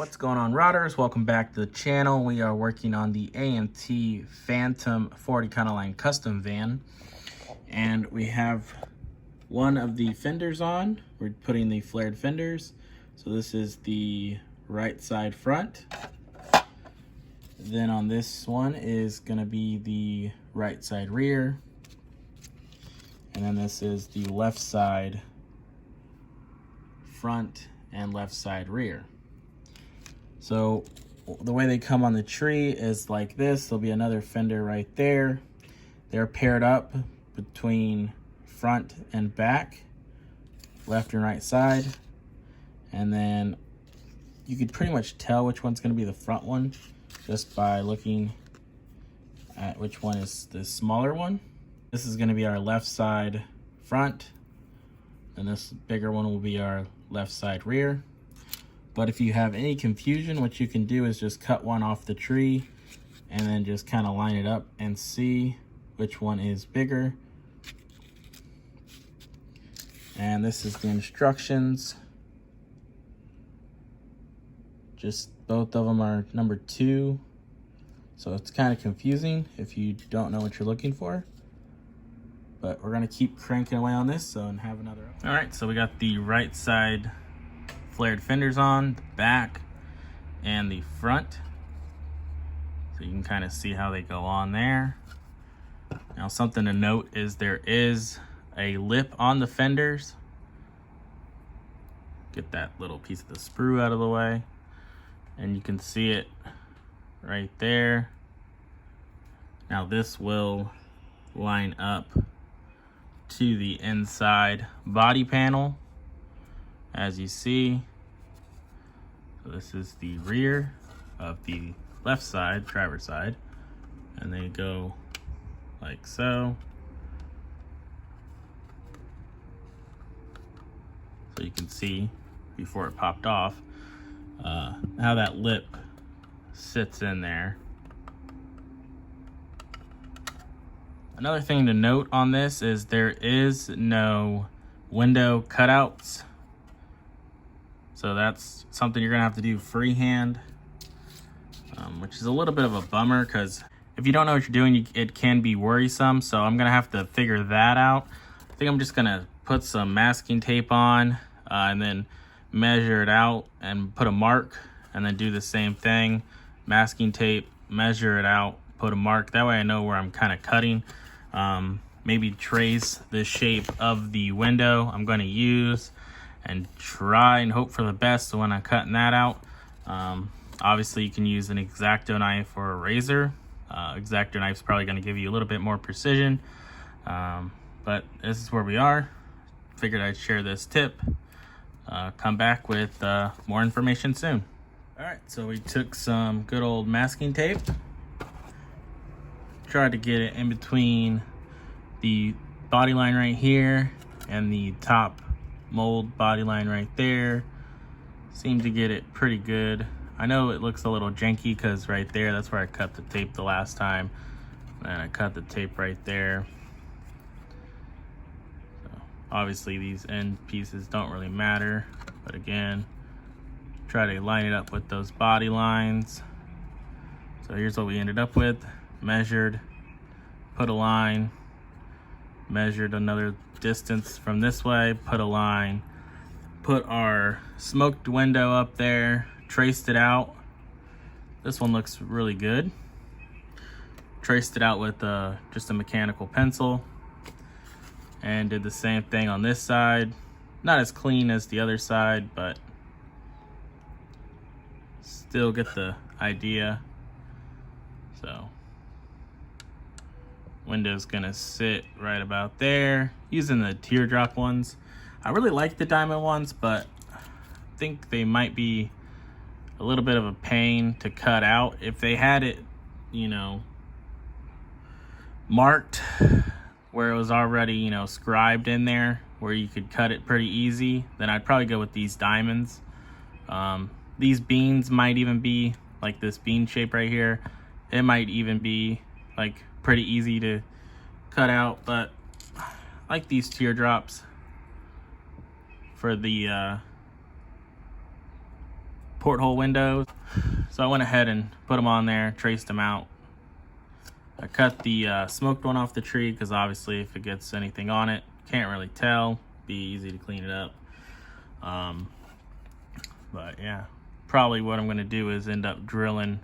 What's going on, routers? Welcome back to the channel. We are working on the AMT Ford Econoline custom van, and we have one of the fenders on. We're putting the flared fenders. So this is the right side front. Then on this one is going to be the right side rear, and then this is the left side front and left side rear. So the way they come on the tree is like this. There'll be another fender right there. They're paired up between front and back, left and right side. And then you could pretty much tell which one's going to be the front one just by looking at which one is the smaller one. This is going to be our left side front, and this bigger one will be our left side rear. But if you have any confusion, what you can do is just cut one off the tree and then just kind of line it up and see which one is bigger. And this is the instructions. Just both of them are number 2. So it's kind of confusing if you don't know what you're looking for. But we're gonna keep cranking away on this and have another. All right, so we got the right side flared fenders on, the back and the front. So you can kind of see how they go on there. Now something to note is there is a lip on the fenders. Get that little piece of the sprue out of the way. And you can see it right there. Now this will line up to the inside body panel, as you see. So this is the rear of the left side, driver's side, and they go like so. So you can see before it popped off how that lip sits in there. Another thing to note on this is there is no window cutouts. So that's something you're gonna have to do freehand, which is a little bit of a bummer because if you don't know what you're doing, it can be worrisome. So I'm gonna have to figure that out. I think I'm just gonna put some masking tape on and then measure it out and put a mark, and then do the same thing. Masking tape, measure it out, put a mark. That way I know where I'm kind of cutting. Maybe trace the shape of the window I'm going to use and try and hope for the best when I'm cutting that out. Obviously you can use an X-Acto knife or a razor. X-Acto knife is probably going to give you a little bit more precision, but this is where we are. Figured I'd share this tip. Come back with more information soon. All right, so we took some good old masking tape, tried to get it in between the body line right here and the top mold body line right there. Seemed to get it pretty good. I know it looks a little janky because right there, that's where I cut the tape the last time. And I cut the tape right there. So obviously these end pieces don't really matter, but again, try to line it up with those body lines. So here's what we ended up with. Measured, put a line, measured another distance from this way, put a line, put our smoked window up there, traced it out. This one looks really good. Traced it out with just a mechanical pencil, and did the same thing on this side. Not as clean as the other side, but still get the idea. So window's gonna sit right about there, using the teardrop ones. I really like the diamond ones, but I think they might be a little bit of a pain to cut out. If they had it, you know, marked where it was already, you know, scribed in there where you could cut it pretty easy, then I'd probably go with these diamonds. These beans might even be like this bean shape right here. It might even be like pretty easy to cut out, but I like these teardrops for the porthole windows. So I went ahead and put them on there, traced them out. I cut the smoked one off the tree because obviously if it gets anything on it, can't really tell. Be easy to clean it up. But yeah, probably what I'm gonna do is end up drilling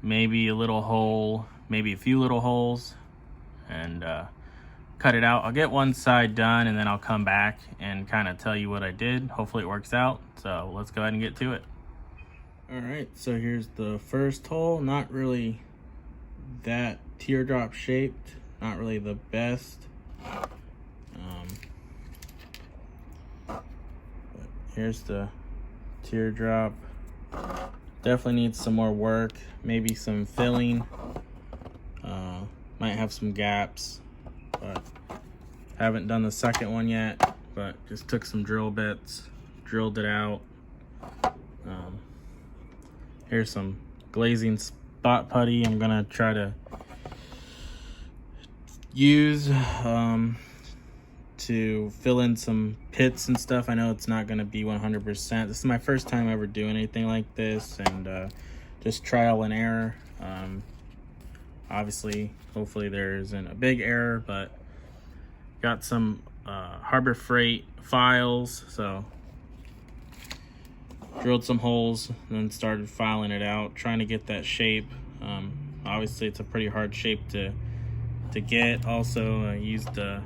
maybe a little hole, maybe a few little holes, and cut it out. I'll get one side done and then I'll come back and kind of tell you what I did. Hopefully it works out. So let's go ahead and get to it. All right, so here's the first hole. Not really that teardrop shaped, not really the best. But here's the teardrop. Definitely needs some more work, maybe some filling. Might have some gaps, but haven't done the second one yet, but just took some drill bits, drilled it out. Here's some glazing spot putty I'm gonna try to use to fill in some pits and stuff. I know it's not gonna be 100%. This is my first time ever doing anything like this, and just trial and error. Obviously, hopefully there isn't a big error, but got some Harbor Freight files, so drilled some holes and then started filing it out, trying to get that shape. Obviously it's a pretty hard shape to get. Also I used the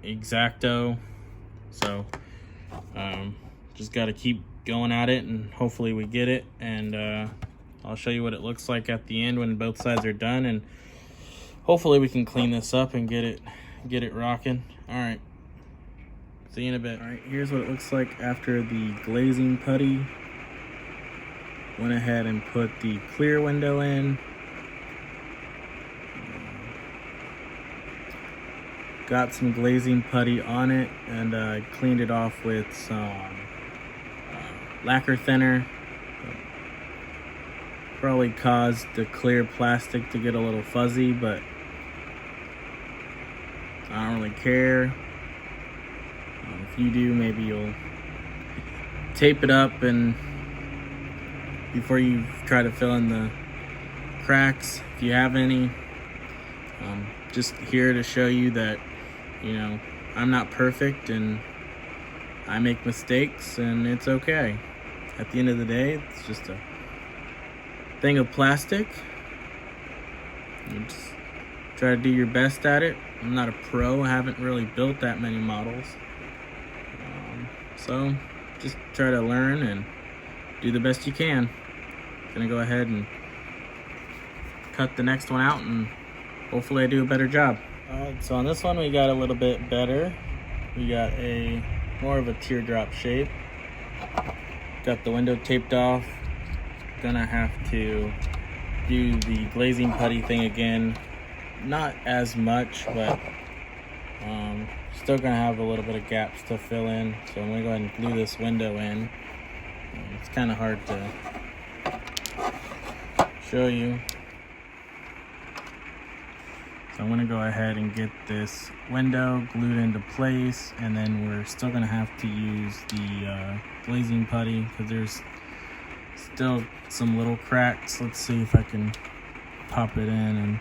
X-Acto, so just got to keep going at it and hopefully we get it. And I'll show you what it looks like at the end when both sides are done, and hopefully we can clean this up and get it rocking. All right, see you in a bit. All right, here's what it looks like after the glazing putty. Went ahead and put the clear window in. Got some glazing putty on it, and I cleaned it off with some lacquer thinner. Probably caused the clear plastic to get a little fuzzy, but I don't really care. If you do, maybe you'll tape it up and before you try to fill in the cracks, if you have any. Just here to show you that, you know, I'm not perfect and I make mistakes, and it's okay. At the end of the day, it's just a thing of plastic. You just try to do your best at it. I'm not a pro, I haven't really built that many models. So just try to learn and do the best you can. Gonna go ahead and cut the next one out and hopefully I do a better job. Alright, so on this one we got a little bit better. We got a more of a teardrop shape. Got the window taped off. Gonna have to do the glazing putty thing again. Not as much, but still gonna have a little bit of gaps to fill in. So I'm gonna go ahead and glue this window in. It's kind of hard to show you. So I'm gonna go ahead and get this window glued into place, and then we're still gonna have to use the glazing putty because there's still some little cracks. Let's see if I can pop it in and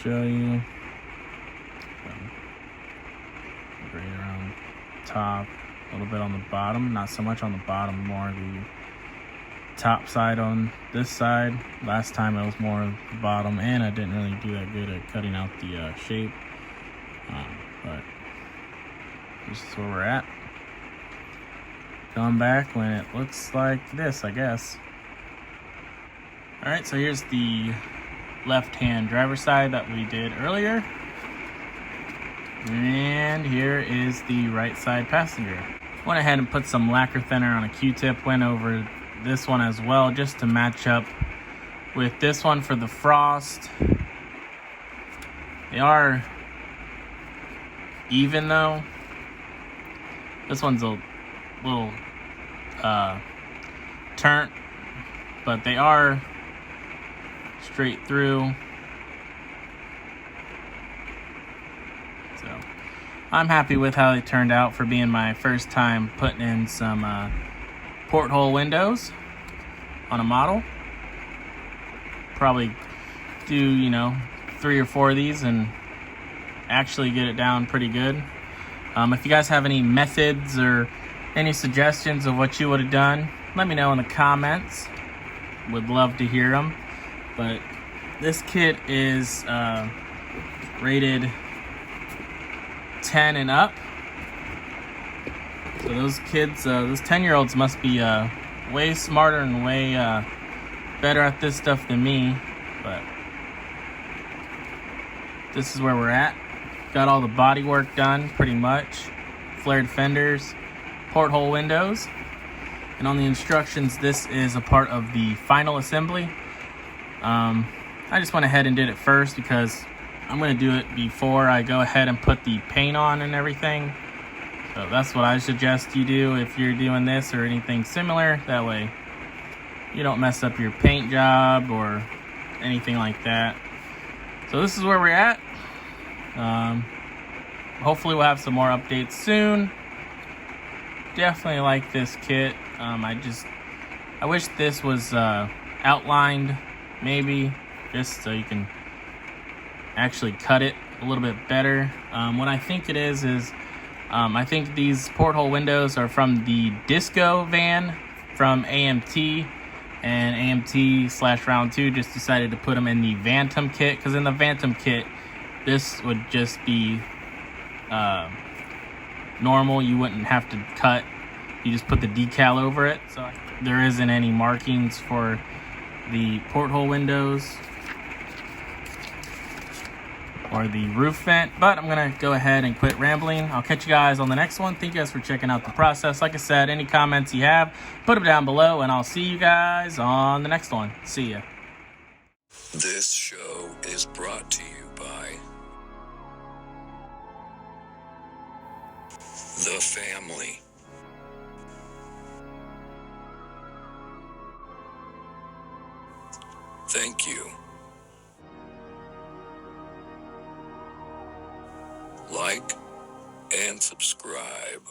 show you. Right around the top, a little bit on the bottom, not so much on the bottom, more the top side on this side. Last time it was more of the bottom, and I didn't really do that good at cutting out the shape, but this is where we're at. Going back when it looks like this, I guess. All right, so here's the left-hand driver's side that we did earlier. And here is the right side passenger. Went ahead and put some lacquer thinner on a Q-tip, went over this one as well just to match up with this one for the frost. They are even though. This one's a little turnt, but they are straight through. So I'm happy with how they turned out for being my first time putting in some porthole windows on a model. Probably do, you know, 3 or 4 of these and actually get it down pretty good. If you guys have any methods or any suggestions of what you would have done, let me know in the comments. Would love to hear them. But this kit is rated 10 and up. So those kids, those 10-year-olds must be way smarter and way better at this stuff than me. But this is where we're at. Got all the body work done pretty much. Flared fenders, porthole windows. And on the instructions, this is a part of the final assembly. I just went ahead and did it first because I'm going to do it before I go ahead and put the paint on and everything. So that's what I suggest you do if you're doing this or anything similar. That way you don't mess up your paint job or anything like that. So this is where we're at. Hopefully we'll have some more updates soon. Definitely like this kit. I wish this was outlined, maybe, just so you can actually cut it a little bit better. What I think it is I think these porthole windows are from the disco van from AMT, and AMT / Round 2 just decided to put them in the Phantom kit, because in the Phantom kit this would just be normal. You wouldn't have to cut, you just put the decal over it. So there isn't any markings for the porthole windows or the roof vent. But I'm gonna go ahead and quit rambling. I'll catch you guys on the next one. Thank you guys for checking out the process. Like I said, any comments you have, put them down below, and I'll see you guys on the next one. See ya. This show is brought to you by the family. Thank you. Like and subscribe.